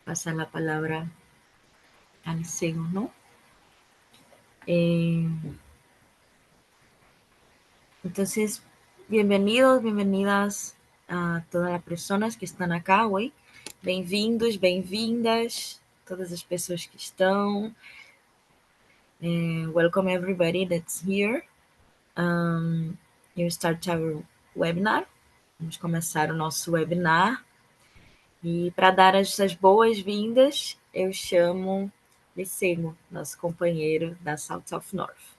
pasar la palabra a Liceo, ¿no? Eh, entonces, bienvenidos, bienvenidas a todas as pessoas que estão acá hoje. Bem-vindos, bem-vindas, todas as pessoas que estão. Welcome everybody that's here. You start our webinar. Vamos começar o nosso webinar. E para dar essas boas-vindas, eu chamo Licemo, nosso companheiro da South of North.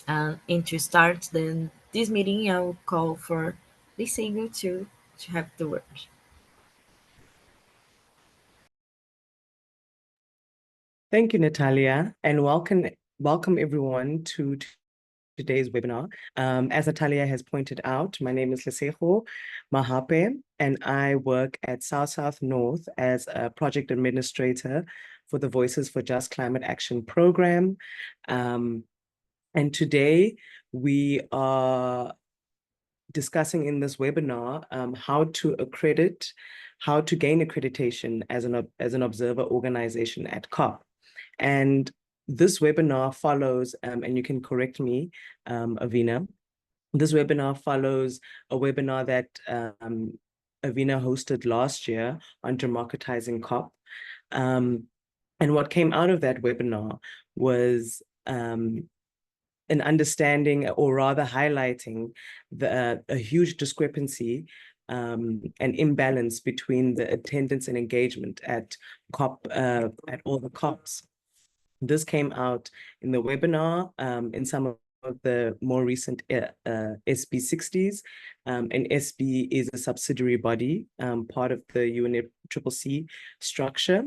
And to start this meeting, I will call for Licemo to have the word. Thank you, Natalia, and welcome everyone to today's webinar. As Natalia has pointed out, my name is Lesego Mahape, and I work at South North as a project administrator for the Voices for Just Climate Action program. And today we are discussing in this webinar how to gain accreditation as an observer organization at COP. And this webinar follows, and you can correct me, Avina, this webinar follows a webinar that Avina hosted last year on democratizing COP. And what came out of that webinar was an understanding, or rather highlighting a huge discrepancy and imbalance between the attendance and engagement at COP, at all the COPs. This came out in the webinar, in some of the more recent SB60s, and SB is a subsidiary body, part of the UNFCCC structure,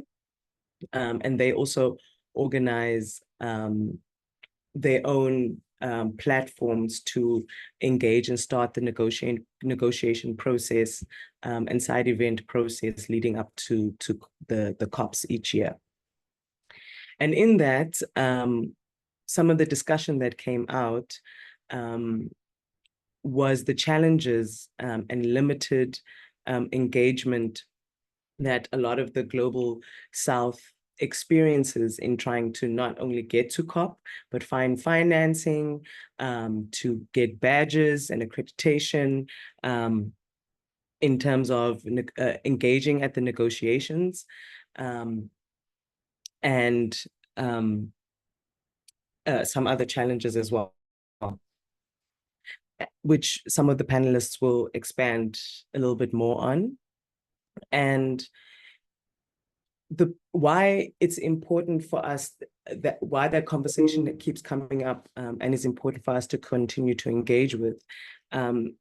and they also organize their own platforms to engage and start the negotiation process and side event process leading up to the COPs each year. And in that, some of the discussion that came out was the challenges and limited engagement that a lot of the Global South experiences in trying to not only get to COP, but find financing, to get badges and accreditation, in terms of engaging at the negotiations, and some other challenges as well, which some of the panelists will expand a little bit more on. And why it's important for us, why that conversation that keeps coming up and is important for us to continue to engage with,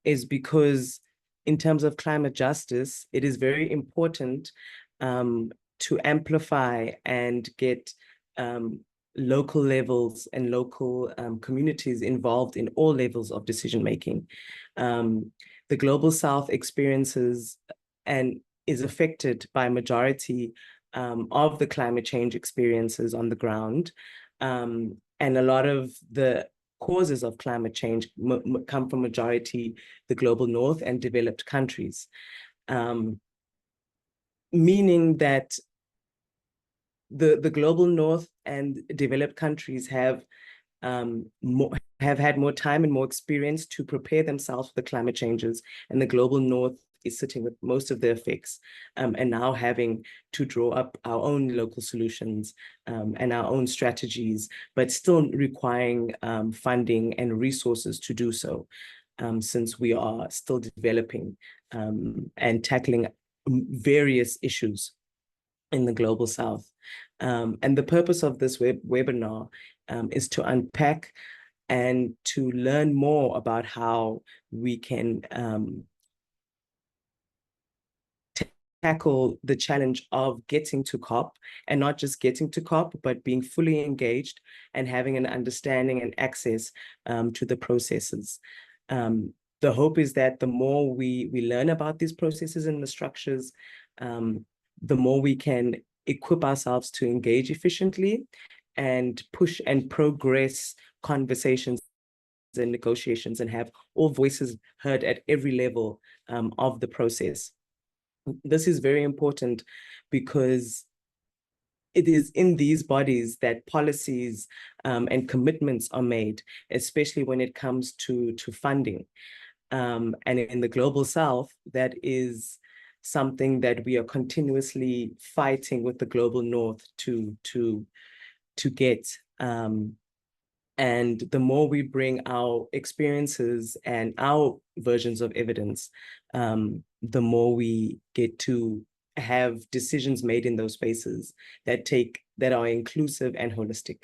is because in terms of climate justice, it is very important to amplify and get local levels and local communities involved in all levels of decision making. The Global South experiences and is affected by a majority of the climate change experiences on the ground. And a lot of the causes of climate change come from majority the global north and developed countries. Meaning that the global north and developed countries have had more time and more experience to prepare themselves for the climate changes, and the global north is sitting with most of the effects, and now having to draw up our own local solutions and our own strategies, but still requiring funding and resources to do so, since we are still developing and tackling various issues in the Global South. And the purpose of this webinar is to unpack and to learn more about how we can tackle the challenge of getting to COP, and not just getting to COP, but being fully engaged and having an understanding and access to the processes. The hope is that the more we learn about these processes and the structures, the more we can equip ourselves to engage efficiently and push and progress conversations and negotiations and have all voices heard at every level of the process. This is very important because it is in these bodies that policies and commitments are made, especially when it comes to funding. And in the Global South, that is something that we are continuously fighting with the Global North to get. And the more we bring our experiences and our versions of evidence, the more we get to have decisions made in those spaces that are inclusive and holistic.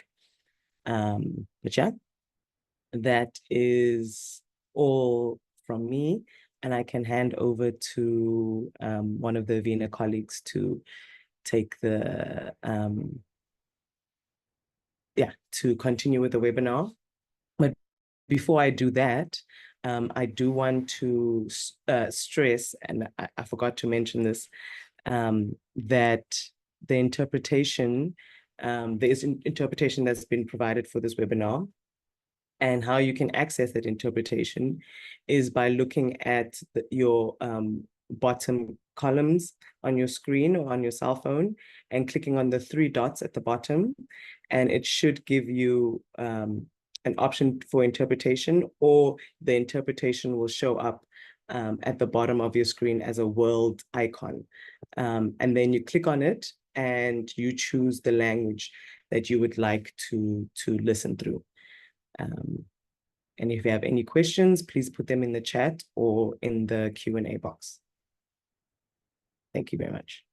But yeah, that is all from me, and I can hand over to one of the Avena colleagues to take the to continue with the webinar. But before I do that, I do want to stress, and I forgot to mention this, that the interpretation, there is an interpretation that's been provided for this webinar, and how you can access that interpretation is by looking at your bottom columns on your screen or on your cell phone and clicking on the 3 dots at the bottom, and it should give you an option for interpretation, or the interpretation will show up at the bottom of your screen as a world icon. And then you click on it and you choose the language that you would like to listen through. And if you have any questions, please put them in the chat or in the Q&A box. Thank you very much.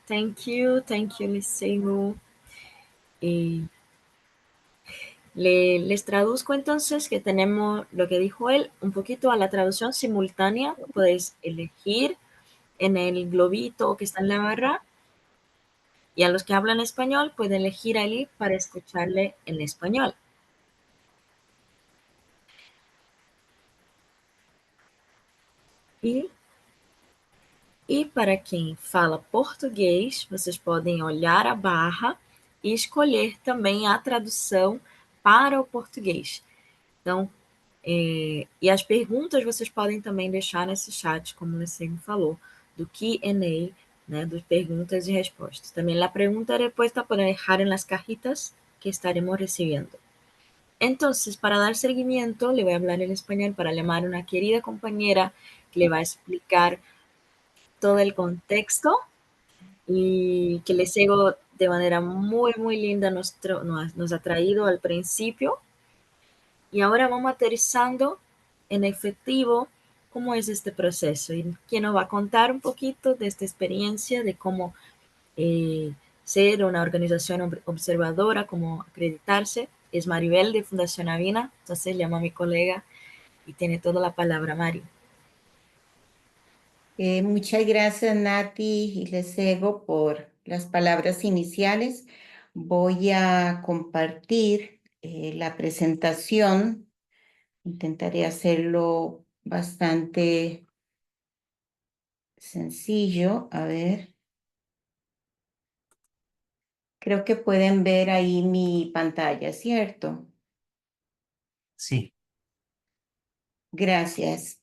Thank you, Liceo. Les traduzco entonces que tenemos lo que dijo él, un poquito a la traducción simultánea. Podéis elegir en el globito que está en la barra, y a los que hablan español pueden elegir ahí para escucharle en español. E para quem fala português, vocês podem olhar a barra e escolher também a tradução para o português. Então, e as perguntas vocês podem também deixar nesse chat, como o Liceo falou, do Q&A, né, de perguntas y respuestas. También la pregunta y respuesta pueden dejar en las cajitas que estaremos recibiendo. Entonces, para dar seguimiento, le voy a hablar en español para llamar a una querida compañera que le va a explicar todo el contexto y que les digo de manera muy, muy linda nos ha traído al principio. Y ahora vamos aterrizando en efectivo cómo es este proceso. Y quien nos va a contar un poquito de esta experiencia, de cómo ser una organización observadora, cómo acreditarse, es Maribel de Fundación Avena. Entonces llamo a mi colega y tiene toda la palabra, Mari. Muchas gracias, Nati y Liceo, por las palabras iniciales. Voy a compartir la presentación. Intentaré hacerlo bastante sencillo. A ver. Creo que pueden ver ahí mi pantalla, ¿cierto? Sí. Gracias.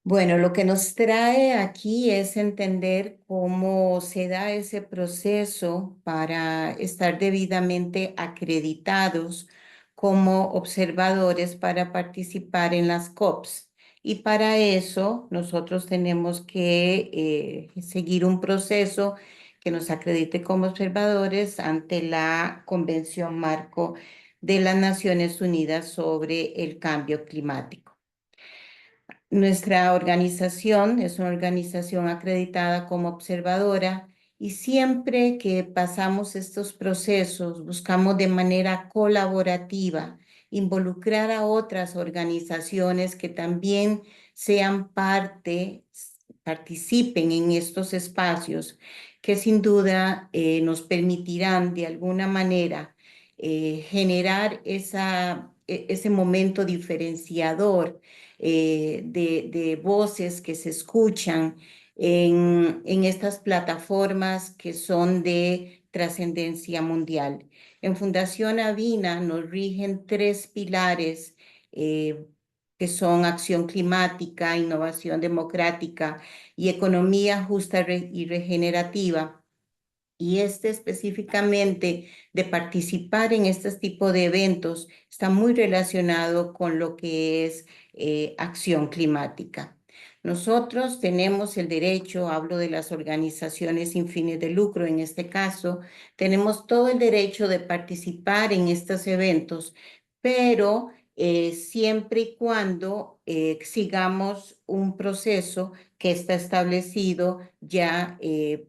Bueno, lo que nos trae aquí es entender cómo se da ese proceso para estar debidamente acreditados como observadores para participar en las COPs. Y para eso nosotros tenemos que seguir un proceso que nos acredite como observadores ante la Convención Marco de las Naciones Unidas sobre el Cambio Climático. Nuestra organización es una organización acreditada como observadora y siempre que pasamos estos procesos buscamos de manera colaborativa involucrar a otras organizaciones que también sean participen en estos espacios que sin duda nos permitirán de alguna manera generar ese momento diferenciador de voces que se escuchan en estas plataformas que son de trascendencia mundial. En Fundación Avina nos rigen 3 pilares que son acción climática, innovación democrática y economía justa y regenerativa. Y este específicamente de participar en este tipo de eventos está muy relacionado con lo que es acción climática. Nosotros tenemos el derecho, hablo de las organizaciones sin fines de lucro en este caso, tenemos todo el derecho de participar en estos eventos, pero siempre y cuando sigamos un proceso que está establecido ya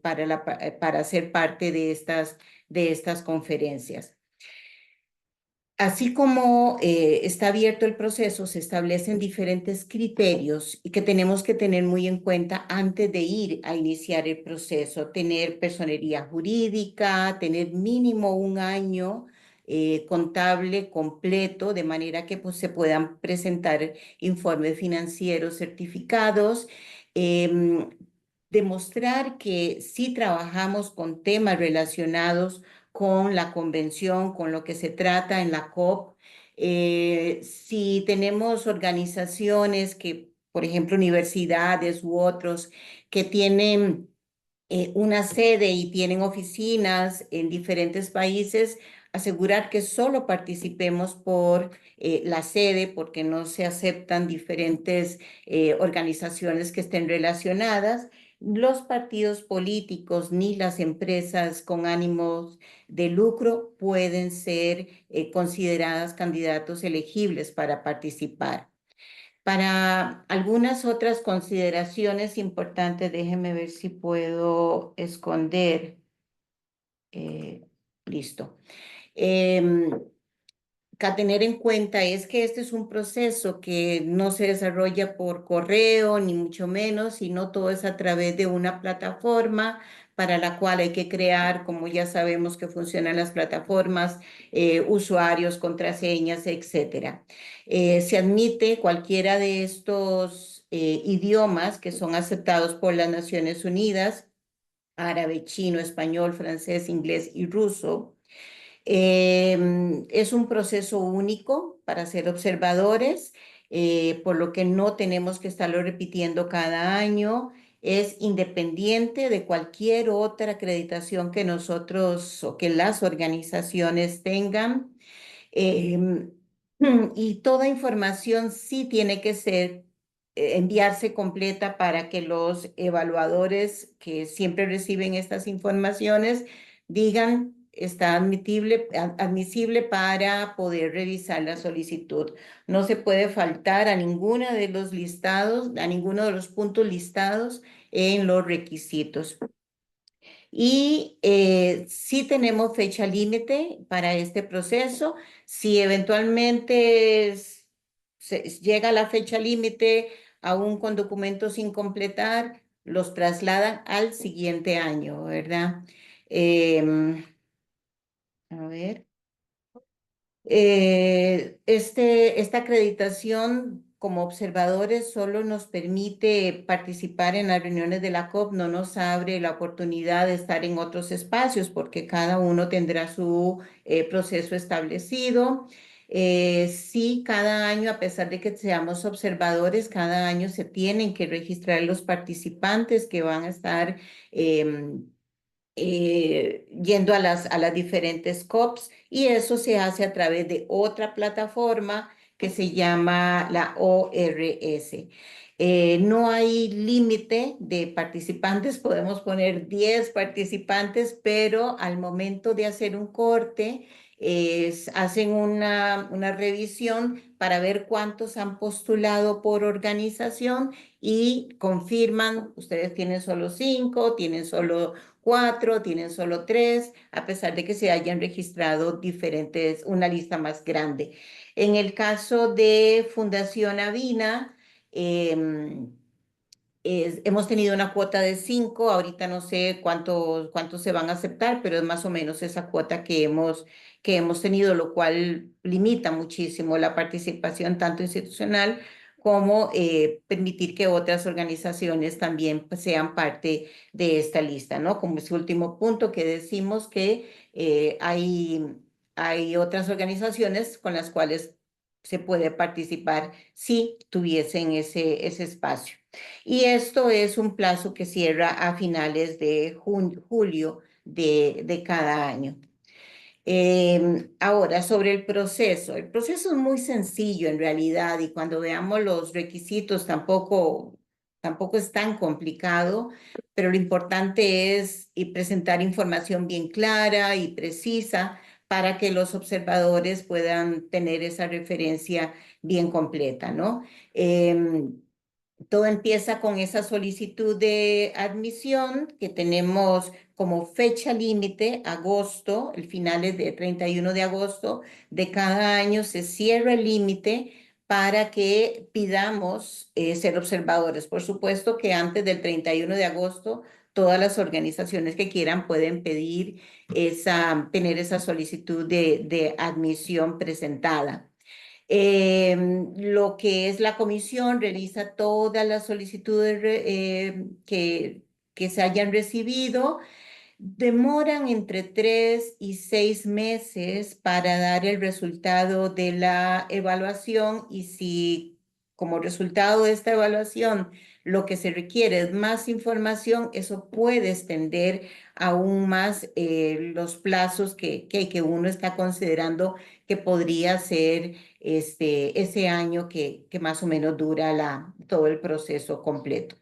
para ser parte de estas conferencias. Así como está abierto el proceso, se establecen diferentes criterios y que tenemos que tener muy en cuenta antes de ir a iniciar el proceso. Tener personería jurídica, tener mínimo 1 año contable completo, de manera que pues, se puedan presentar informes financieros certificados. Demostrar que sí trabajamos con temas relacionados con la convención, con lo que se trata en la COP. Si tenemos organizaciones que, por ejemplo, universidades u otros, que tienen una sede y tienen oficinas en diferentes países, asegurar que solo participemos por la sede, porque no se aceptan diferentes organizaciones que estén relacionadas. Los partidos políticos ni las empresas con ánimos de lucro pueden ser consideradas candidatos elegibles para participar. Para algunas otras consideraciones importantes, déjenme ver si puedo esconder. Listo. Que a tener en cuenta es que este es un proceso que no se desarrolla por correo, ni mucho menos, sino todo es a través de una plataforma para la cual hay que crear, como ya sabemos que funcionan las plataformas, usuarios, contraseñas, etcétera. Se admite cualquiera de estos idiomas que son aceptados por las Naciones Unidas: árabe, chino, español, francés, inglés y ruso. Es un proceso único para ser observadores, por lo que no tenemos que estarlo repitiendo cada año. Es independiente de cualquier otra acreditación que nosotros o que las organizaciones tengan. Em, y toda información sí tiene que ser enviarse completa para que los evaluadores que siempre reciben estas informaciones digan está admisible para poder revisar la solicitud. No se puede faltar a ninguno de los listados, a ninguno de los puntos listados en los requisitos. Y sí tenemos fecha límite para este proceso. Si eventualmente llega la fecha límite aún con documentos sin completar, los trasladan al siguiente año, ¿verdad? A ver. Esta acreditación como observadores solo nos permite participar en las reuniones de la COP, no nos abre la oportunidad de estar en otros espacios porque cada uno tendrá su proceso establecido. Sí, cada año, a pesar de que seamos observadores, cada año se tienen que registrar los participantes que van a estar yendo a las diferentes COPs, y eso se hace a través de otra plataforma que se llama la ORS. No hay límite de participantes, podemos poner 10 participantes, pero al momento de hacer un corte, hacen una revisión para ver cuántos han postulado por organización y confirman, ustedes tienen solo 5, tienen solo 4, tienen solo 3, a pesar de que se hayan registrado diferentes, una lista más grande. En el caso de Fundación Avina, hemos tenido una cuota de 5, ahorita no sé cuántos se van a aceptar, pero es más o menos esa cuota que hemos tenido, lo cual limita muchísimo la participación tanto institucional como permitir que otras organizaciones también pues, sean parte de esta lista, ¿no? Como ese último punto que decimos que hay otras organizaciones con las cuales se puede participar si tuviesen ese espacio. Y esto es un plazo que cierra a finales de julio de cada año. Ahora, sobre el proceso es muy sencillo en realidad y cuando veamos los requisitos tampoco es tan complicado, pero lo importante es presentar información bien clara y precisa para que los observadores puedan tener esa referencia bien completa, ¿no? Todo empieza con esa solicitud de admisión que tenemos como fecha límite, agosto, el final es de 31 de agosto de cada año, se cierra el límite para que pidamos ser observadores. Por supuesto que antes del 31 de agosto, todas las organizaciones que quieran pueden pedir tener esa solicitud de admisión presentada. Lo que es la comisión revisa todas las solicitudes que se hayan recibido. Demoran entre 3 y 6 meses para dar el resultado de la evaluación y si como resultado de esta evaluación lo que se requiere es más información, eso puede extender aún más los plazos que uno está considerando que podría ser ese año que más o menos dura todo el proceso completo.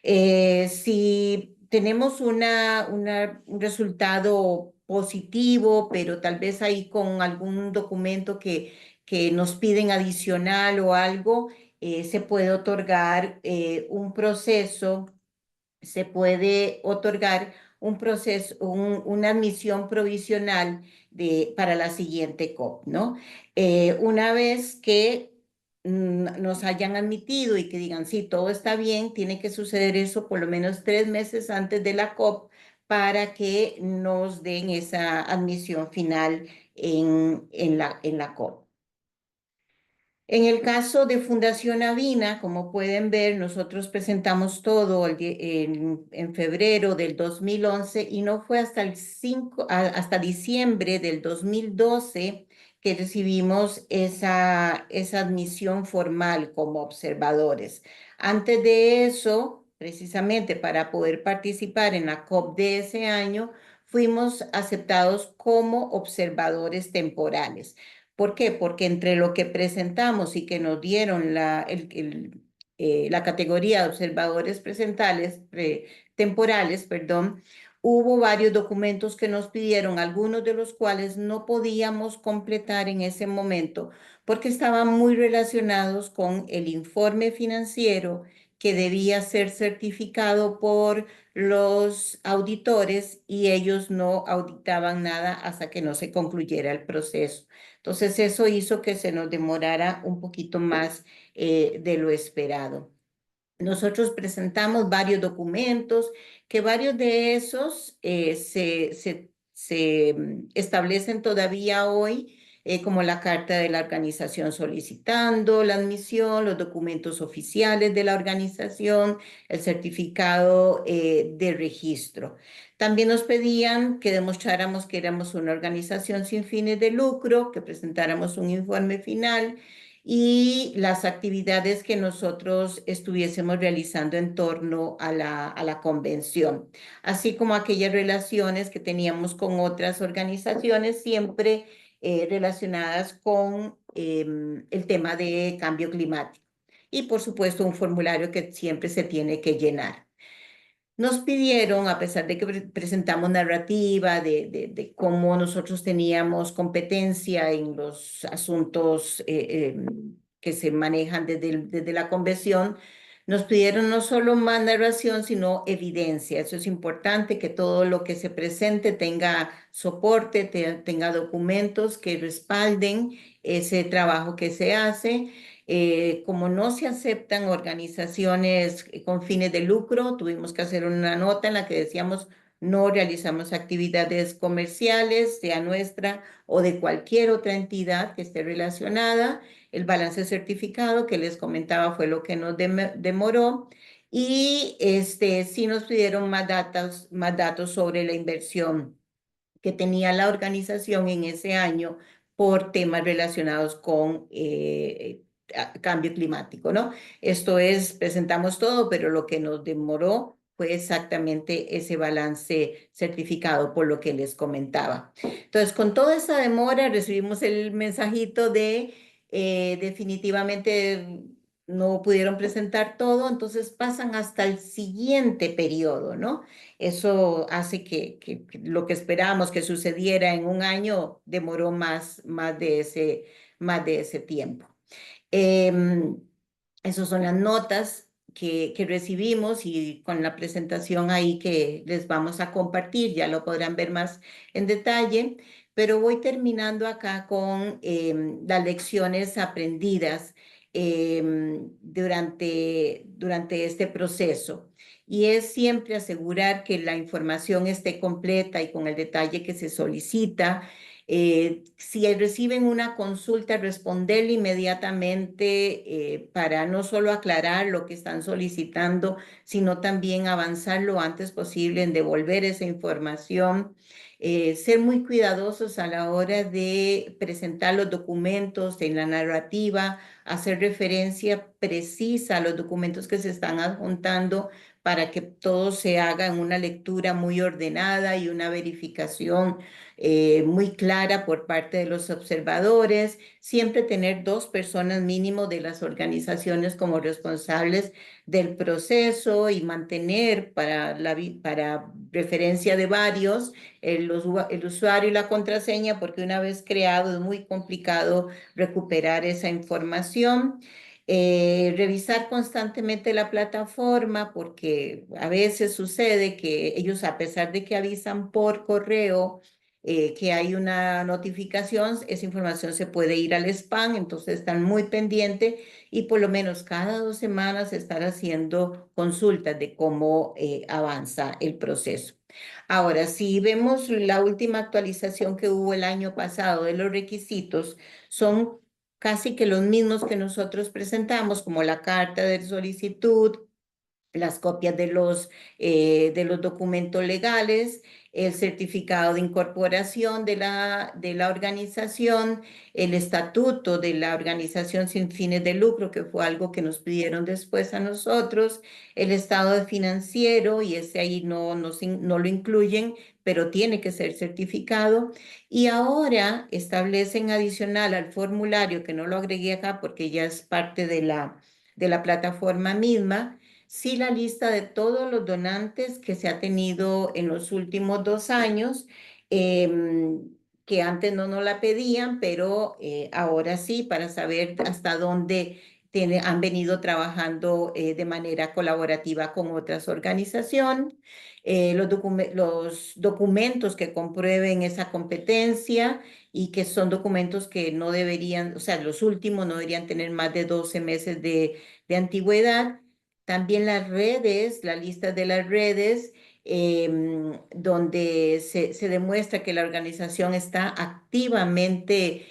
Si tenemos un resultado positivo, pero tal vez ahí con algún documento que nos piden adicional o algo, se puede otorgar se puede otorgar un proceso, una admisión provisional para la siguiente COP, ¿no? Una vez que nos hayan admitido y que digan, sí, todo está bien, tiene que suceder eso por lo menos 3 meses antes de la COP para que nos den esa admisión final en la COP. En el caso de Fundación Avina, como pueden ver, nosotros presentamos todo en febrero del 2011 y no fue hasta diciembre del 2012 que recibimos esa admisión formal como observadores. Antes de eso, precisamente para poder participar en la COP de ese año, fuimos aceptados como observadores temporales. ¿Por qué? Porque entre lo que presentamos y que nos dieron la categoría de observadores temporales, perdón, hubo varios documentos que nos pidieron, algunos de los cuales no podíamos completar en ese momento porque estaban muy relacionados con el informe financiero que debía ser certificado por los auditores y ellos no auditaban nada hasta que no se concluyera el proceso. Entonces eso hizo que se nos demorara un poquito más de lo esperado. Nosotros presentamos varios documentos, que varios de esos se establecen todavía hoy, como la carta de la organización solicitando la admisión, los documentos oficiales de la organización, el certificado de registro. También nos pedían que demostráramos que éramos una organización sin fines de lucro, que presentáramos un informe final y las actividades que nosotros estuviésemos realizando en torno a la convención, así como aquellas relaciones que teníamos con otras organizaciones, siempre relacionadas con el tema de cambio climático. Y por supuesto un formulario que siempre se tiene que llenar. Nos pidieron, a pesar de que presentamos narrativa de cómo nosotros teníamos competencia en los asuntos que se manejan desde la convención, nos pidieron no solo más narración, sino evidencia. Eso es importante, que todo lo que se presente tenga soporte, tenga documentos que respalden ese trabajo que se hace. Como no se aceptan organizaciones con fines de lucro, tuvimos que hacer una nota en la que decíamos no realizamos actividades comerciales, sea nuestra o de cualquier otra entidad que esté relacionada. El balance certificado que les comentaba fue lo que nos demoró. Y sí nos pidieron más datos sobre la inversión que tenía la organización en ese año por temas relacionados con cambio climático, ¿no? Esto es, presentamos todo, pero lo que nos demoró fue exactamente ese balance certificado, por lo que les comentaba. Entonces, con toda esa demora, recibimos el mensajito de definitivamente no pudieron presentar todo, entonces pasan hasta el siguiente periodo, ¿no? Eso hace que lo que esperábamos que sucediera en un año demoró más de ese tiempo. Em, Esas son las notas que recibimos y con la presentación ahí que les vamos a compartir, ya lo podrán ver más en detalle, pero voy terminando acá con las lecciones aprendidas durante este proceso. Y es siempre asegurar que la información esté completa y con el detalle que se solicita. Si reciben una consulta, responderle inmediatamente para no solo aclarar lo que están solicitando, sino también avanzar lo antes posible en devolver esa información. Ser muy cuidadosos a la hora de presentar los documentos en la narrativa, hacer referencia precisa a los documentos que se están adjuntando para que todo se haga en una lectura muy ordenada y una verificación muy clara por parte de los observadores, siempre tener 2 personas mínimo de las organizaciones como responsables del proceso y mantener para referencia de varios el usuario y la contraseña, porque una vez creado es muy complicado recuperar esa información. Revisar constantemente la plataforma porque a veces sucede que ellos, a pesar de que avisan por correo, que hay una notificación, esa información se puede ir al spam, entonces están muy pendientes y por lo menos cada 2 semanas estar haciendo consultas de cómo avanza el proceso. Ahora, si vemos la última actualización que hubo el año pasado de los requisitos, son casi que los mismos que nosotros presentamos, como la carta de solicitud, las copias de los documentos legales, el certificado de incorporación de la organización, el estatuto de la organización sin fines de lucro, que fue algo que nos pidieron después a nosotros, el estado financiero, y ese ahí no lo incluyen, pero tiene que ser certificado. Y ahora establecen adicional al formulario, que no lo agregué acá porque ya es parte de la plataforma misma, sí la lista de todos los donantes que se ha tenido en los últimos 2 años, que antes no nos la pedían, pero ahora sí, para saber hasta dónde han venido trabajando de manera colaborativa con otras organizaciones. Los documentos que comprueben esa competencia y que son documentos que no deberían, o sea, los últimos no deberían tener más de 12 meses de antigüedad. También las redes, la lista de las redes, donde se demuestra que la organización está activamente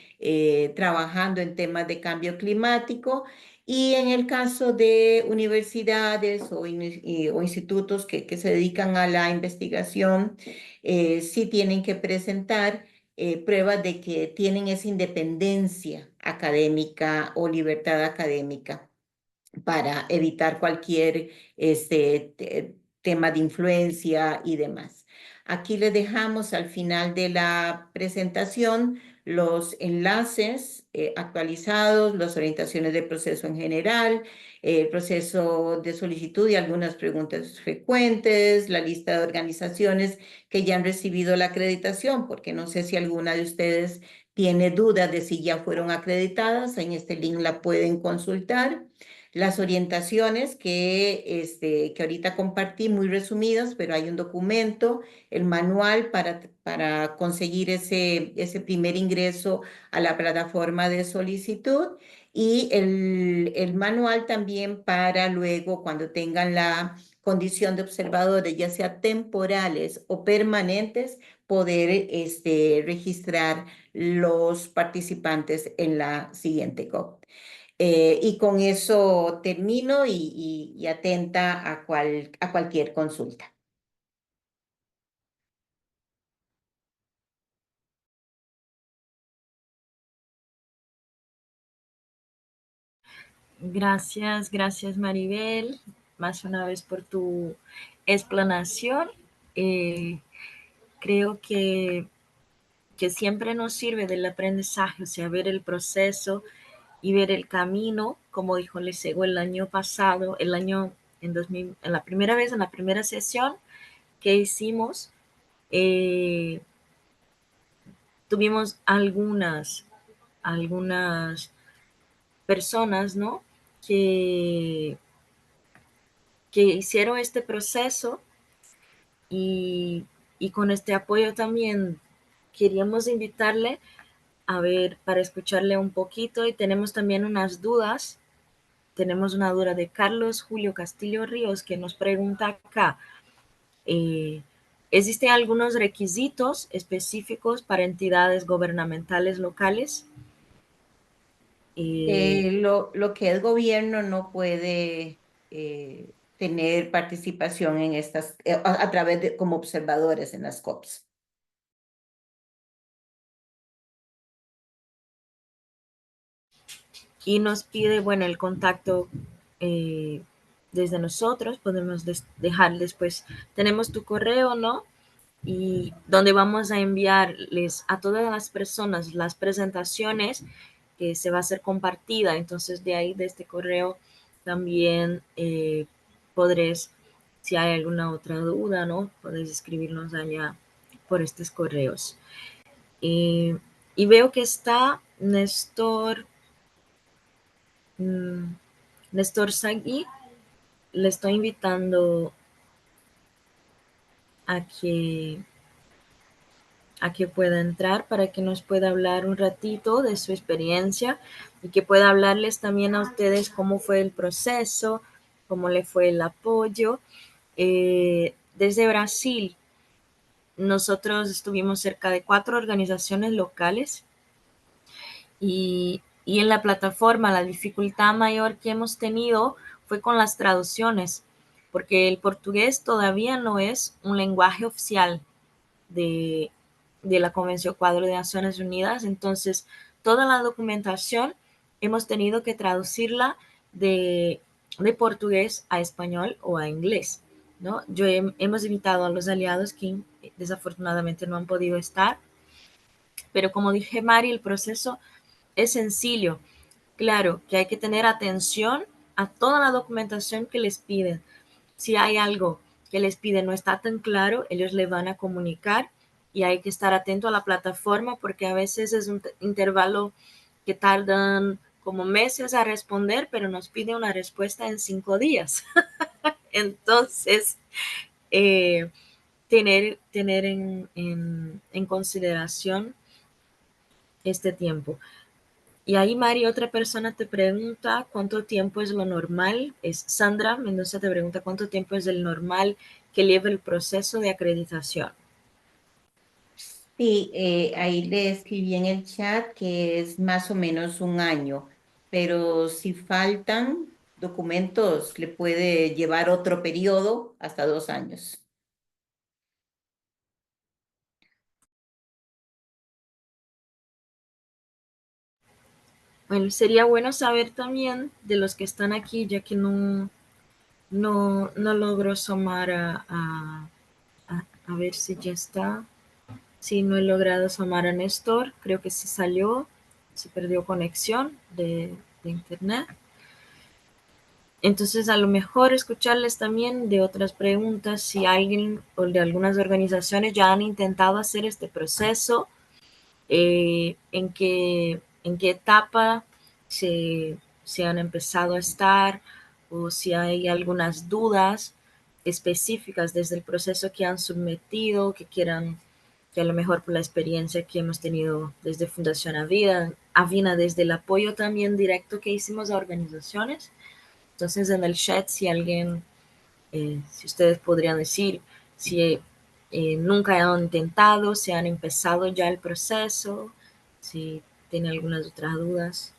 trabajando en temas de cambio climático. Y en el caso de universidades o institutos que se dedican a la investigación, sí tienen que presentar pruebas de que tienen esa independencia académica o libertad académica para evitar cualquier tema de influencia y demás. Aquí les dejamos al final de la presentación los enlaces actualizados, las orientaciones del proceso en general, el proceso de solicitud y algunas preguntas frecuentes, la lista de organizaciones que ya han recibido la acreditación, porque no sé si alguna de ustedes tiene dudas de si ya fueron acreditadas, en este link la pueden consultar. Las orientaciones que ahorita compartí muy resumidas, pero hay un documento, el manual para conseguir ese primer ingreso a la plataforma de solicitud y el manual también para luego cuando tengan la condición de observadores, ya sea temporales o permanentes, poder registrar los participantes en la siguiente COP. Y con eso termino y atenta a cualquier consulta. Gracias, gracias Maribel, más una vez por tu explanación. Creo que siempre nos sirve del aprendizaje, o sea, ver el proceso y ver el camino, como dijo Lesego el año pasado, en la primera vez, en la primera sesión que hicimos, tuvimos algunas personas, ¿no? Que hicieron este proceso y con este apoyo también queríamos invitarle a ver, para escucharle un poquito, y tenemos también unas dudas. Tenemos una duda de Carlos Julio Castillo Ríos que nos pregunta acá, ¿existen algunos requisitos específicos para entidades gubernamentales locales? Lo que es gobierno no puede tener participación en estas, a través de como observadores en las COPs. Y nos pide, bueno, el contacto desde nosotros, podemos dejar después, tenemos tu correo, ¿no? Y donde vamos a enviarles a todas las personas las presentaciones que se va a ser compartida. Entonces de ahí, de este correo, también podréis, si hay alguna otra duda, ¿no? Podéis escribirnos allá por estos correos. Y veo que está Néstor Sagui. Le estoy invitando a que pueda entrar para que nos pueda hablar un ratito de su experiencia y que pueda hablarles también a ustedes cómo fue el proceso, cómo le fue el apoyo. Desde Brasil, nosotros estuvimos cerca de 4 organizaciones locales y en la plataforma la dificultad mayor que hemos tenido fue con las traducciones, porque el portugués todavía no es un lenguaje oficial de, la Convención Cuadro de Naciones Unidas. Entonces, toda la documentación hemos tenido que traducirla de portugués a español o a inglés, ¿no? Hemos invitado a los aliados que desafortunadamente no han podido estar, pero como dije, Mari, el proceso es sencillo. Claro que hay que tener atención a toda la documentación que les piden. Si hay algo que les piden no está tan claro, ellos le van a comunicar y hay que estar atento a la plataforma porque a veces es un intervalo que tardan como meses a responder, pero nos pide una respuesta en 5 días. Entonces, tener en consideración este tiempo. Y ahí, Mari, otra persona te pregunta cuánto tiempo es lo normal. Es Sandra Mendoza te pregunta cuánto tiempo es el normal que lleva el proceso de acreditación. Sí, ahí le escribí en el chat que es más o menos un año, pero si faltan documentos, le puede llevar otro periodo hasta 2 años. Bueno, sería bueno saber también de los que están aquí, ya que no logro asomar a ver si ya está. Sí, no he logrado asomar a Néstor, creo que sí salió, se perdió conexión de internet. Entonces, a lo mejor escucharles también de otras preguntas, si alguien o de algunas organizaciones ya han intentado hacer este proceso, en qué etapa se han empezado a estar, o si hay algunas dudas específicas desde el proceso que han sometido, que quieran, que a lo mejor por la experiencia que hemos tenido desde Fundación Avina, desde el apoyo también directo que hicimos a organizaciones. Entonces, en el chat, si alguien si ustedes podrían decir si nunca han intentado, si han empezado ya el proceso, si tienen algunas otras dudas.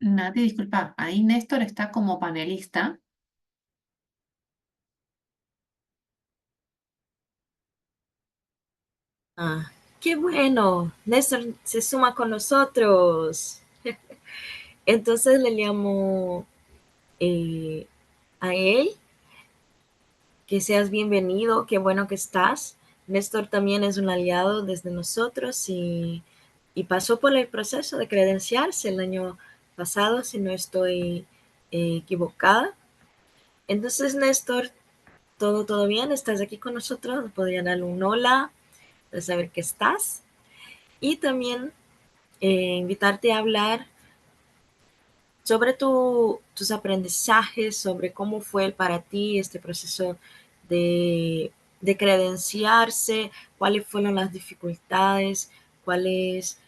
Nati, disculpa, ahí Néstor está como panelista. Ah, qué bueno, Néstor se suma con nosotros. Entonces le llamo a él, que seas bienvenido, qué bueno que estás. Néstor también es un aliado desde nosotros y pasó por el proceso de credenciarse el año pasado, si no estoy equivocada. Entonces, Néstor, todo bien, estás aquí con nosotros, podría darle un hola, para saber que estás. Y también invitarte a hablar sobre tus aprendizajes, sobre cómo fue para ti este proceso de credenciarse, cuáles fueron las dificultades, cuáles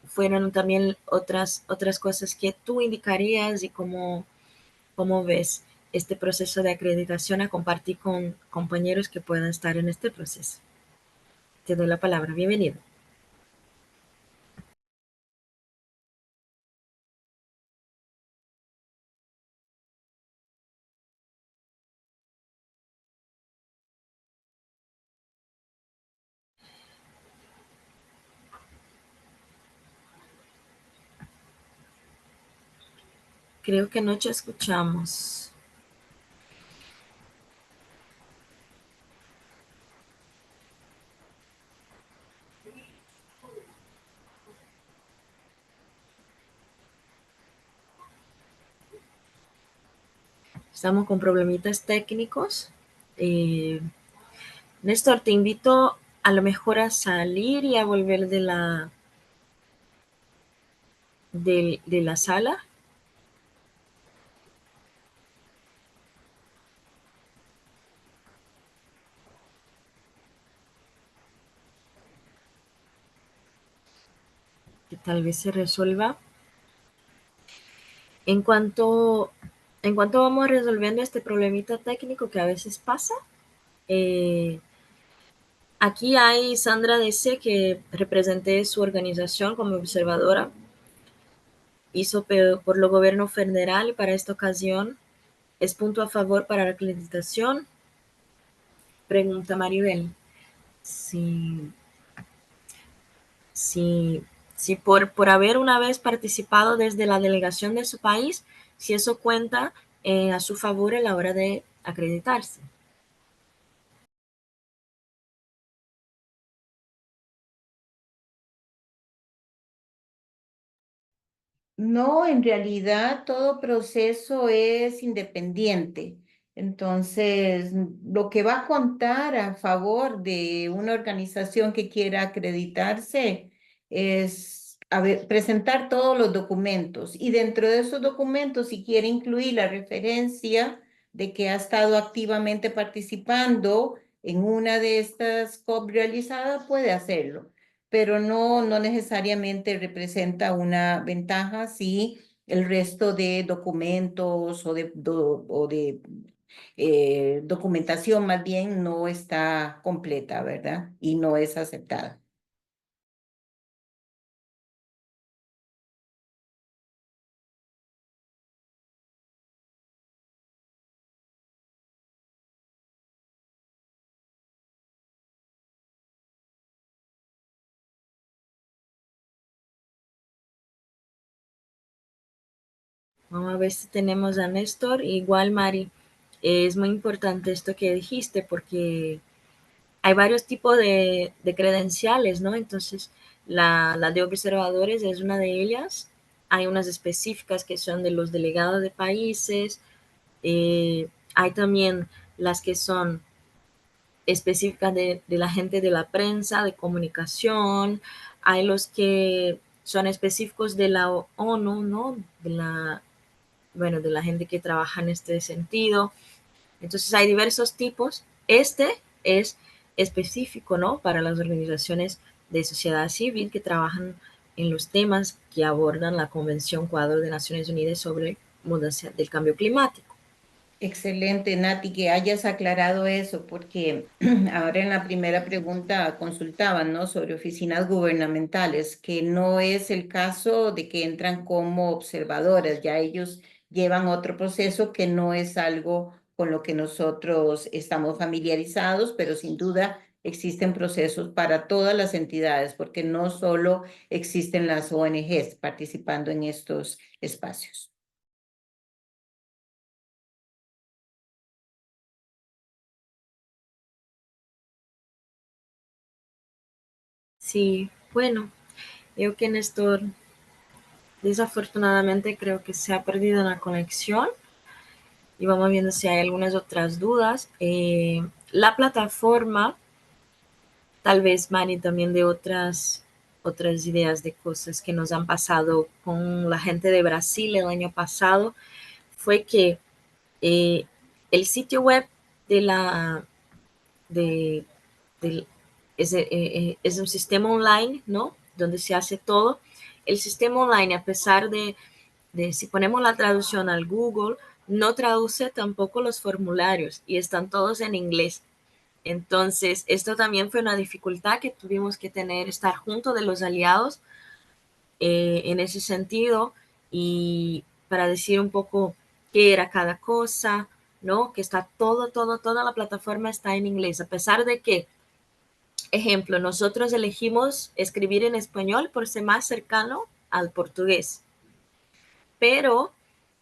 fueron también otras cosas que tú indicarías y cómo ves este proceso de acreditación a compartir con compañeros que puedan estar en este proceso. Te doy la palabra. Bienvenido. Creo que no te escuchamos. Estamos con problemitas técnicos. Eh, Néstor, te invito a lo mejor a salir y a volver de la sala. Que tal vez se resuelva. En cuanto, en cuanto vamos resolviendo este problemita técnico que a veces pasa, eh, aquí hay Sandra DC, que representé su organización como observadora, hizo por lo gobierno federal y para esta ocasión es punto a favor para la acreditación. Pregunta Maribel. Si, si, si por haber una vez participado desde la delegación de su país, si eso cuenta a su favor a la hora de acreditarse. No, en realidad todo proceso es independiente. Entonces, lo que va a contar a favor de una organización que quiera acreditarse es presentar todos los documentos y dentro de esos documentos, si quiere incluir la referencia de que ha estado activamente participando en una de estas COP realizadas, puede hacerlo, pero no necesariamente representa una ventaja si el resto de documentos o de documentación más bien no está completa, ¿verdad? Y no es aceptada. Vamos a ver si tenemos a Néstor. Igual, Mari, es muy importante esto que dijiste porque hay varios tipos de credenciales, ¿no? Entonces, la de observadores es una de ellas. Hay unas específicas que son de los delegados de países. Hay también las que son específicas de la gente de la prensa, de comunicación. Hay los que son específicos de la ONU, ¿no? De la bueno, de la gente que trabaja en este sentido. Entonces hay diversos tipos. Este es específico, ¿no? Para las organizaciones de sociedad civil que trabajan en los temas que abordan la Convención Cuadro de Naciones Unidas sobre mudanza del cambio climático. Excelente, Nati, que hayas aclarado eso, porque ahora en la primera pregunta consultaban, ¿no? Sobre oficinas gubernamentales, que no es el caso de que entran como observadoras, ya ellos llevan otro proceso que no es algo con lo que nosotros estamos familiarizados, pero sin duda existen procesos para todas las entidades, porque no solo existen las ONGs participando en estos espacios. Sí, bueno, creo que Néstor, desafortunadamente creo que se ha perdido la conexión y vamos viendo si hay algunas otras dudas. La plataforma, tal vez Mari también de otras ideas de cosas que nos han pasado con la gente de Brasil el año pasado, fue que el sitio web de la de, de es un sistema online, ¿no? Donde se hace todo. El sistema online, a pesar de si ponemos la traducción al Google, no traduce tampoco los formularios y están todos en inglés. Entonces, esto también fue una dificultad que tuvimos que tener, estar junto de los aliados en ese sentido y para decir un poco qué era cada cosa, ¿no? Que está toda la plataforma está en inglés, a pesar de que, ejemplo, nosotros elegimos escribir en español por ser más cercano al portugués, pero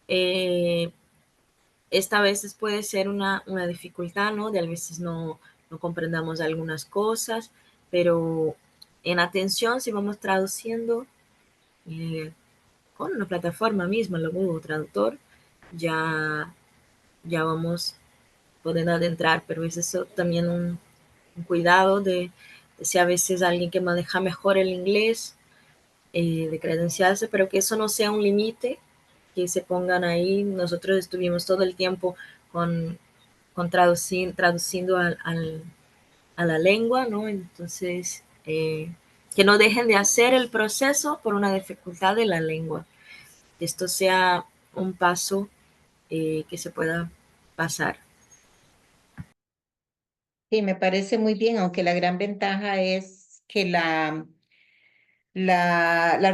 esta a veces puede ser una dificultad, ¿no? De a veces no comprendamos algunas cosas, pero en atención, si vamos traduciendo eh, con una plataforma misma, el Google Traductor, ya, ya vamos pueden adentrar, pero es eso también un cuidado de si a veces alguien que maneja mejor el inglés, de credenciarse, pero que eso no sea un límite, que se pongan ahí. Nosotros estuvimos todo el tiempo con traduciendo a la lengua, ¿no? Entonces, que no dejen de hacer el proceso por una dificultad de la lengua. Que esto sea un paso que se pueda pasar. Sí, me parece muy bien, aunque la gran ventaja es que la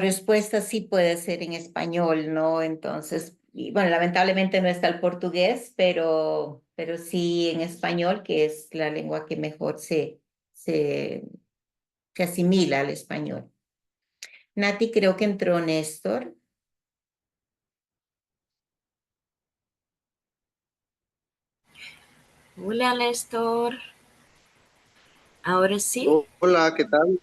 respuesta sí puede ser en español, ¿no? Entonces, y bueno, lamentablemente no está el portugués, pero sí en español, que es la lengua que mejor se, se asimila al español. Nati, creo que entró Néstor. Hola, Néstor. Ahora sí. Hola, ¿qué tal?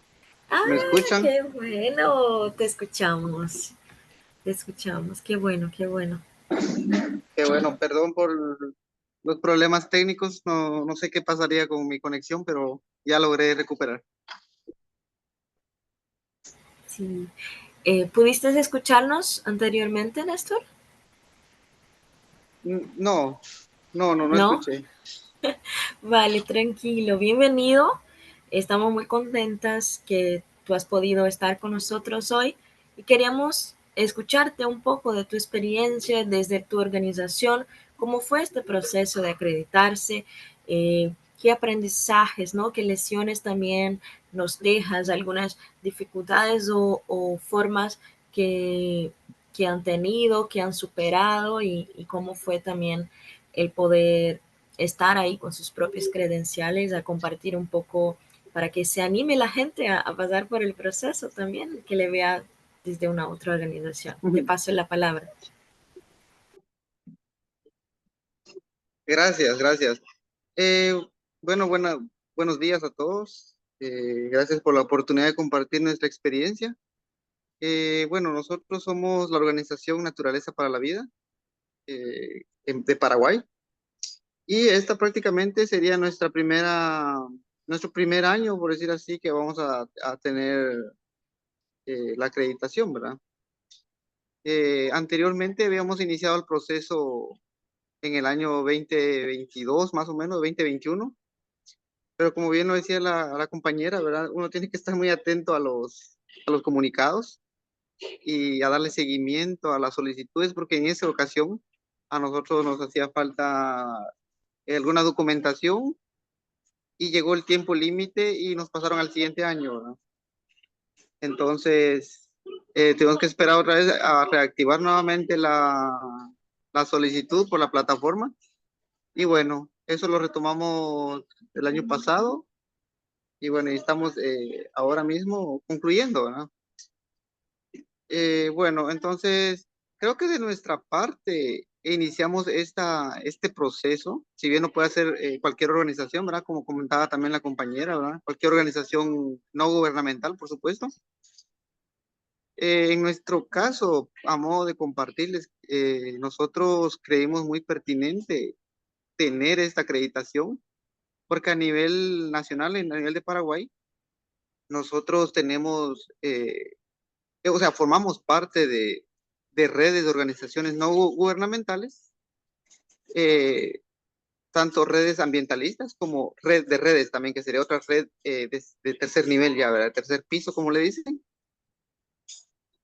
Ah, ¿Me escuchan? qué bueno. Te escuchamos. Te escuchamos. Qué bueno, qué bueno. Qué bueno, perdón por los problemas técnicos. No sé qué pasaría con mi conexión, pero ya logré recuperar. Sí. ¿Pudiste escucharnos anteriormente, Néstor? No, no ¿No? escuché. Vale, tranquilo. Bienvenido. Estamos muy contentas que tú has podido estar con nosotros hoy y queríamos escucharte un poco de tu experiencia desde tu organización, cómo fue este proceso de acreditarse, qué aprendizajes, ¿no? Qué lecciones también nos dejas, algunas dificultades o formas que, que han tenido, que han superado y cómo fue también el poder estar ahí con sus propias credenciales, a compartir un poco para que se anime la gente a pasar por el proceso también, que le vea desde una otra organización. Te paso la palabra. Gracias, gracias. Eh, bueno, buenos días a todos. Gracias por la oportunidad de compartir nuestra experiencia. Bueno, nosotros somos la organización Naturaleza para la Vida de Paraguay. Y esta prácticamente sería nuestro primer año, por decir así, que vamos a tener la acreditación, ¿verdad? Anteriormente habíamos iniciado el proceso en el año 2022, más o menos, 2021, pero como bien lo decía la compañera, ¿verdad? Uno tiene que estar muy atento a los comunicados y a darle seguimiento a las solicitudes, porque en esa ocasión a nosotros nos hacía falta alguna documentación y llegó el tiempo límite y nos pasaron al siguiente año, ¿verdad? Entonces, tenemos que esperar otra vez a reactivar nuevamente la solicitud por la plataforma. Y bueno, eso lo retomamos el año pasado. Y bueno, y estamos ahora mismo concluyendo, ¿verdad? Bueno, entonces, creo que de nuestra parte iniciamos este proceso, si bien no puede hacer cualquier organización, ¿verdad? Como comentaba también la compañera, ¿verdad? Cualquier organización no gubernamental, por supuesto. En nuestro caso, a modo de compartirles, nosotros creímos muy pertinente tener esta acreditación, porque a nivel nacional, a nivel de Paraguay, nosotros tenemos, o sea, formamos parte de redes de organizaciones no gubernamentales, eh, tanto redes ambientalistas como red de redes también, que sería otra red de tercer nivel ya, ¿verdad? Tercer piso, como le dicen.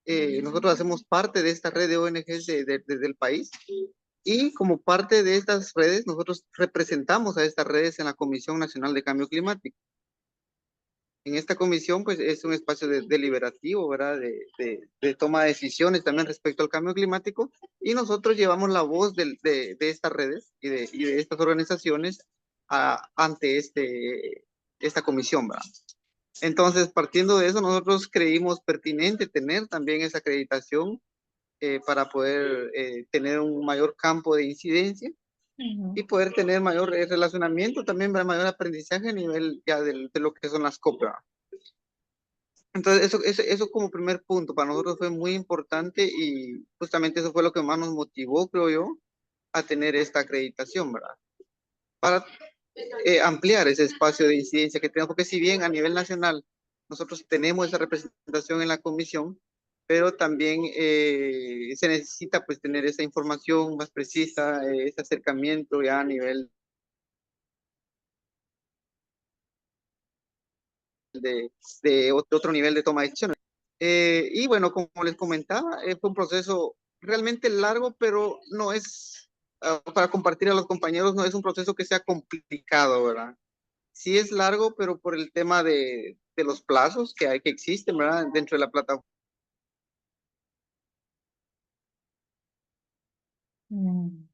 Nosotros hacemos parte de esta red de ONGs del país y como parte de estas redes, nosotros representamos a estas redes en la Comisión Nacional de Cambio Climático. En esta comisión, pues es un espacio deliberativo, ¿verdad? De toma de decisiones también respecto al cambio climático y nosotros llevamos la voz de estas redes y de estas organizaciones ante esta comisión, ¿verdad? Entonces, partiendo de eso, nosotros creímos pertinente tener también esa acreditación para poder tener un mayor campo de incidencia y poder tener mayor relacionamiento, también mayor aprendizaje a nivel ya de lo que son las COP. Entonces, eso como primer punto para nosotros fue muy importante y justamente eso fue lo que más nos motivó, creo yo, a tener esta acreditación, ¿verdad? Para ampliar ese espacio de incidencia que tenemos, porque si bien a nivel nacional nosotros tenemos esa representación en la comisión, pero también se necesita pues tener esa información más precisa, ese acercamiento ya a nivel de otro nivel de toma de decisiones. Y bueno, como les comentaba, fue un proceso realmente largo, pero no es, para compartir a los compañeros, no es un proceso que sea complicado, ¿verdad? Sí es largo, pero por el tema de los plazos que existen, ¿verdad? Dentro de la plataforma. Mm.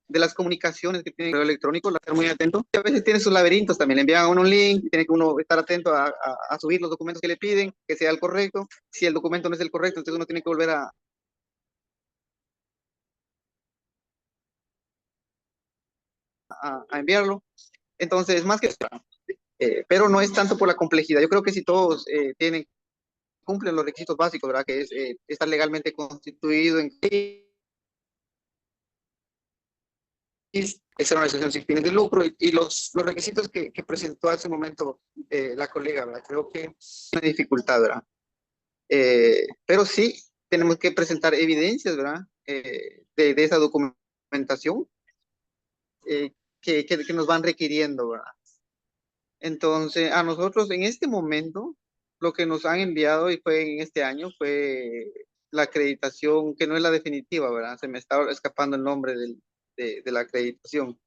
De las comunicaciones que tiene el correo electrónico, estar muy atento. Y a veces tiene sus laberintos también, le envían a uno un link, tiene que uno estar atento a subir los documentos que le piden, que sea el correcto. Si el documento no es el correcto, entonces uno tiene que volver a enviarlo. Entonces, más que pero no es tanto por la complejidad. Yo creo que si todos cumplen los requisitos básicos, ¿verdad? Que es estar legalmente constituido en es una organización sin fines de lucro y los requisitos que presentó hace un momento la colega, ¿verdad? Creo que es una dificultad, ¿verdad? Pero sí tenemos que presentar evidencias, ¿verdad? De esa documentación que nos van requiriendo, ¿verdad? Entonces, a nosotros en este momento, lo que nos han enviado y fue en este año fue la acreditación, que no es la definitiva, ¿verdad? Se me está escapando el nombre de la acreditación.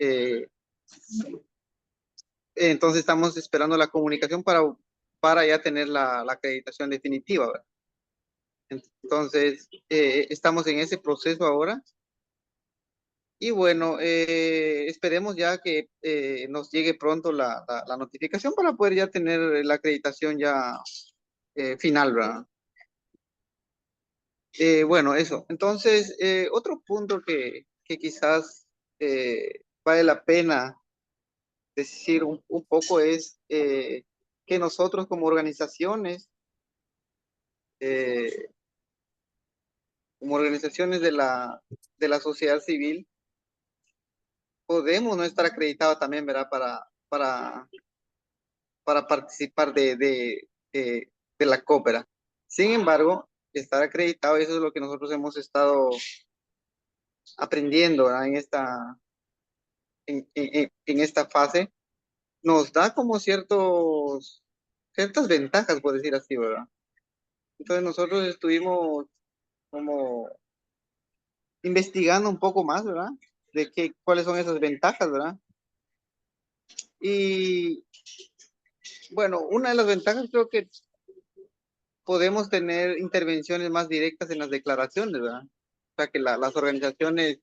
Eh, entonces estamos esperando la comunicación para ya tener la acreditación definitiva, ¿verdad? Entonces, estamos en ese proceso ahora. Y bueno, esperemos ya que nos llegue pronto la notificación para poder ya tener la acreditación ya final, ¿verdad? Bueno, eso. Entonces, otro punto que quizás vale la pena decir un poco es que nosotros como organizaciones, eh, como organizaciones de la sociedad civil, podemos no estar acreditados también, ¿verdad? para participar de la COP, ¿verdad? Sin embargo, estar acreditado, eso es lo que nosotros hemos estado aprendiendo, ¿verdad? En esta fase, nos da como ciertas ventajas, por decir así, ¿verdad? Entonces nosotros estuvimos como investigando un poco más, ¿verdad? Cuáles son esas ventajas, ¿verdad? Y bueno, una de las ventajas creo que podemos tener intervenciones más directas en las declaraciones, ¿verdad? O sea, que las organizaciones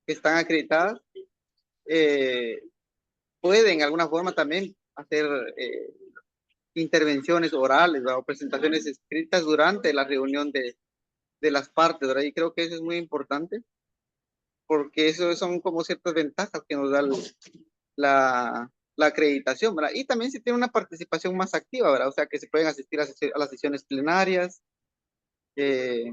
que están acreditadas eh, pueden de alguna forma también hacer intervenciones orales, ¿verdad? O presentaciones escritas durante la reunión de las partes, ¿verdad? Y creo que eso es muy importante porque eso son como ciertas ventajas que nos da la acreditación, ¿verdad? Y también se tiene una participación más activa, ¿verdad? O sea, que se pueden asistir a las sesiones plenarias, eh,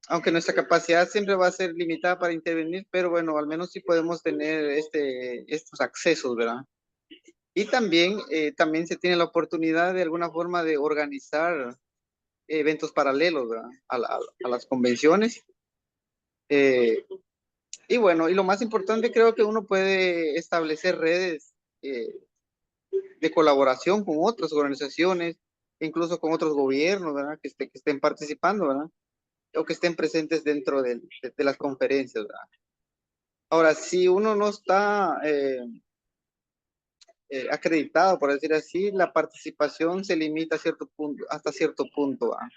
aunque nuestra capacidad siempre va a ser limitada para intervenir, pero bueno, al menos sí podemos tener estos accesos, ¿verdad? Y también se tiene la oportunidad de alguna forma de organizar eventos paralelos, ¿verdad? A las convenciones. Eh, y bueno, y lo más importante creo que uno puede establecer redes eh, de colaboración con otras organizaciones, incluso con otros gobiernos, ¿verdad? Que estén participando, ¿verdad? O que estén presentes dentro de las conferencias, ¿verdad? Ahora, si uno no está acreditado, por decir así, la participación se limita a cierto punto, hasta cierto punto, ¿verdad?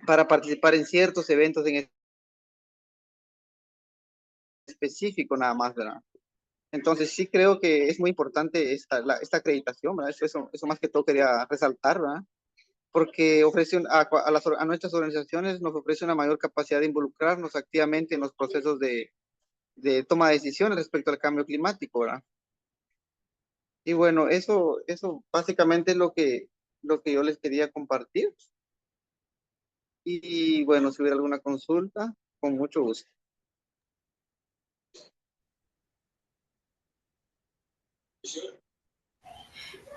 Para participar en ciertos eventos en específico nada más, ¿verdad? Entonces sí creo que es muy importante esta acreditación, ¿verdad? Eso más que todo quería resaltar, ¿verdad? Porque a nuestras organizaciones nos ofrece una mayor capacidad de involucrarnos activamente en los procesos de toma de decisiones respecto al cambio climático, ¿verdad? Y bueno, eso básicamente es lo que yo les quería compartir. Y bueno, si hubiera alguna consulta, con mucho gusto.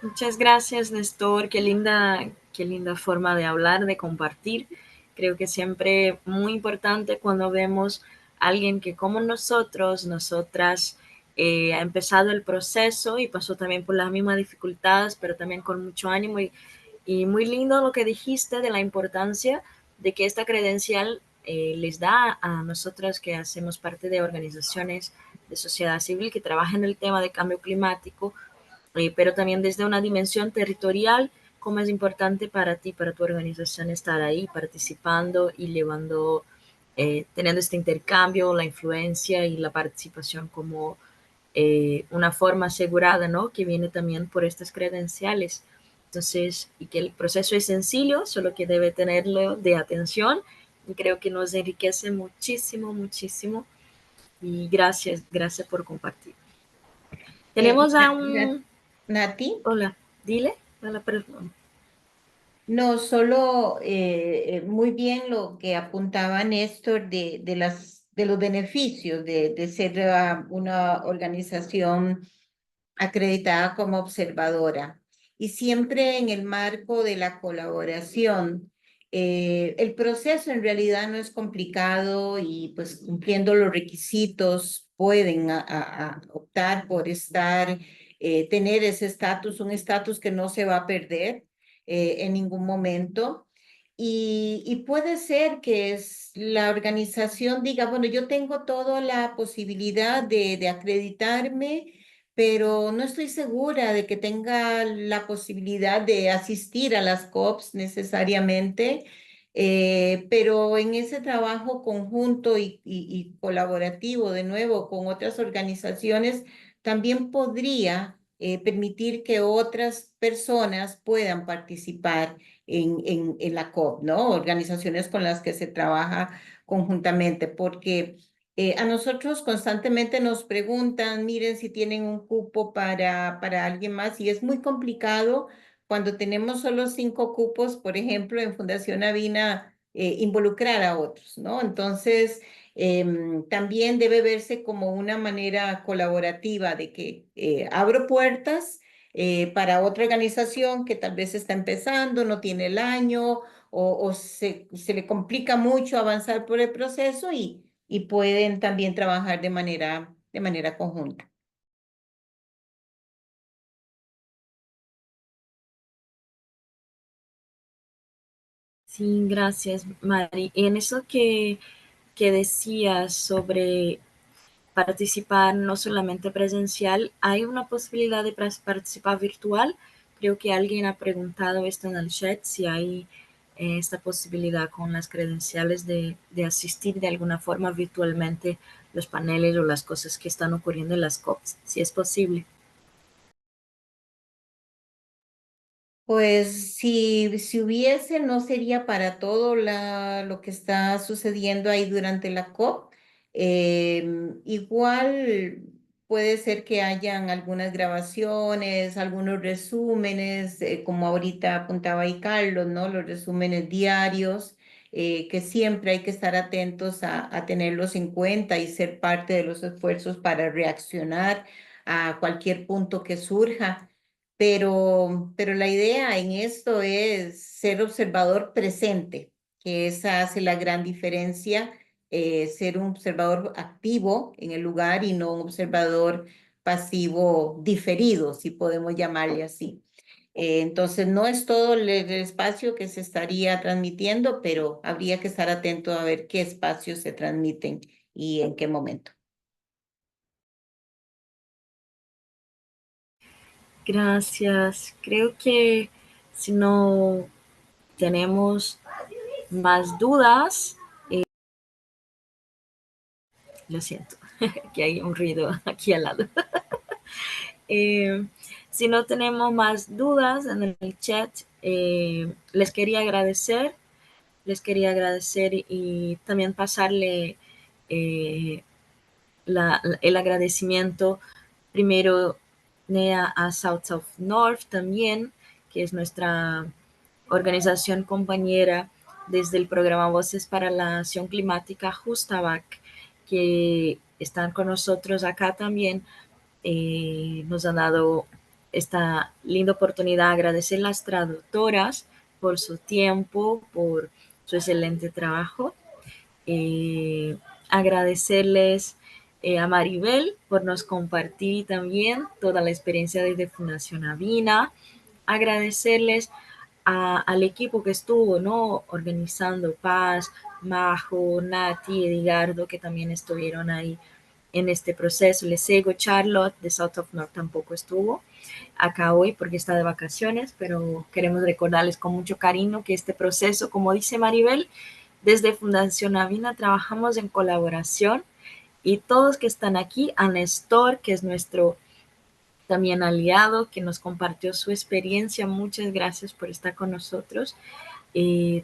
Muchas gracias, Néstor. Qué linda forma de hablar, de compartir. Creo que siempre muy importante cuando vemos a alguien que como nosotros, nosotras, ha empezado el proceso y pasó también por las mismas dificultades, pero también con mucho ánimo y muy lindo lo que dijiste de la importancia de que esta credencial les da a nosotras que hacemos parte de organizaciones de sociedad civil que trabajan en el tema de cambio climático, pero también desde una dimensión territorial, cómo es importante para ti, para tu organización estar ahí participando y llevando, teniendo este intercambio, la influencia y la participación como una forma asegurada, ¿no? Que viene también por estas credenciales. Entonces, y que el proceso es sencillo, solo que debe tenerlo de atención y creo que nos enriquece muchísimo, muchísimo. Y gracias por compartir. Tenemos a un... Nati. Hola, dile, hola, perdón. No, solo muy bien lo que apuntaba Néstor de los beneficios de ser una organización acreditada como observadora. Y siempre en el marco de la colaboración. El proceso en realidad no es complicado y pues cumpliendo los requisitos pueden optar por tener ese estatus, un estatus que no se va a perder en ningún momento. Y puede ser que la organización diga, bueno, yo tengo toda la posibilidad de acreditarme, pero no estoy segura de que tenga la posibilidad de asistir a las COPs necesariamente, pero en ese trabajo conjunto y colaborativo, de nuevo, con otras organizaciones, también podría permitir que otras personas puedan participar en la COP, ¿no? Organizaciones con las que se trabaja conjuntamente, porque a nosotros constantemente nos preguntan, miren si tienen un cupo para alguien más y es muy complicado cuando tenemos solo 5 cupos, por ejemplo, en Fundación Avina, involucrar a otros, ¿no? Entonces, también debe verse como una manera colaborativa de que abro puertas Para otra organización que tal vez está empezando, no tiene el año o se le complica mucho avanzar por el proceso y pueden también trabajar de manera conjunta. Sí, gracias, Mari. En eso que decías sobre participar no solamente presencial, hay una posibilidad de participar virtual. Creo que alguien ha preguntado esto en el chat, si hay esta posibilidad con las credenciales de asistir de alguna forma virtualmente los paneles o las cosas que están ocurriendo en las COPs, si es posible. Pues si hubiese, no sería para todo lo que está sucediendo ahí durante la COP. Igual puede ser que hayan algunas grabaciones, algunos resúmenes, como ahorita apuntaba ahí Carlos, ¿no? Los resúmenes diarios, que siempre hay que estar atentos a tenerlos en cuenta y ser parte de los esfuerzos para reaccionar a cualquier punto que surja. Pero la idea en esto es ser observador presente, que esa hace la gran diferencia, ser un observador activo en el lugar y no un observador pasivo diferido, si podemos llamarle así. Entonces, no es todo el espacio que se estaría transmitiendo, pero habría que estar atento a ver qué espacios se transmiten y en qué momento. Gracias. Creo que si no tenemos más dudas, lo siento, que hay un ruido aquí al lado. Si no tenemos más dudas en el chat, les quería agradecer y también pasarle el agradecimiento primero a South of North también, que es nuestra organización compañera desde el programa Voces para la Acción Climática Justabac, que están con nosotros acá también. Nos han dado esta linda oportunidad. Agradecer a las traductoras por su tiempo, por su excelente trabajo. Agradecerles a Maribel por nos compartir también toda la experiencia desde Fundación Avina. Agradecerles al equipo que estuvo, ¿no? Organizando Paz, Majo, Nati, Edgardo, que también estuvieron ahí en este proceso. Les sigo, Charlotte de South of North tampoco estuvo acá hoy porque está de vacaciones, pero queremos recordarles con mucho cariño que este proceso, como dice Maribel, desde Fundación Avina trabajamos en colaboración y todos que están aquí, a Néstor, que es nuestro también aliado, que nos compartió su experiencia, muchas gracias por estar con nosotros.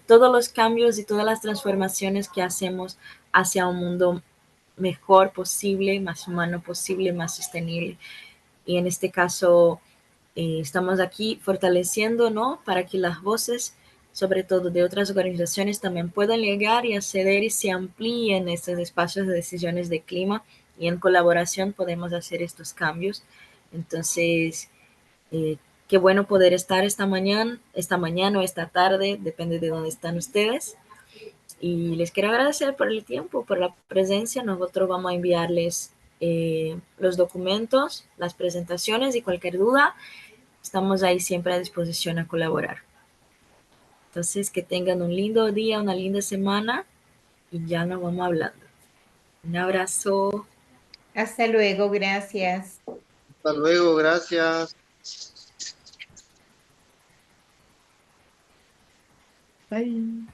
Todos los cambios y todas las transformaciones que hacemos hacia un mundo mejor posible, más humano posible, más sostenible. Y en este caso estamos aquí fortaleciendo, ¿no? Para que las voces, sobre todo de otras organizaciones, también puedan llegar y acceder y se amplíen estos espacios de decisiones de clima y en colaboración podemos hacer estos cambios. Entonces, qué bueno poder estar esta mañana o esta tarde, depende de dónde están ustedes. Y les quiero agradecer por el tiempo, por la presencia. Nosotros vamos a enviarles los documentos, las presentaciones y cualquier duda, estamos ahí siempre a disposición a colaborar. Entonces, que tengan un lindo día, una linda semana y ya nos vamos hablando. Un abrazo. Hasta luego, gracias. Hasta luego, gracias. Bye.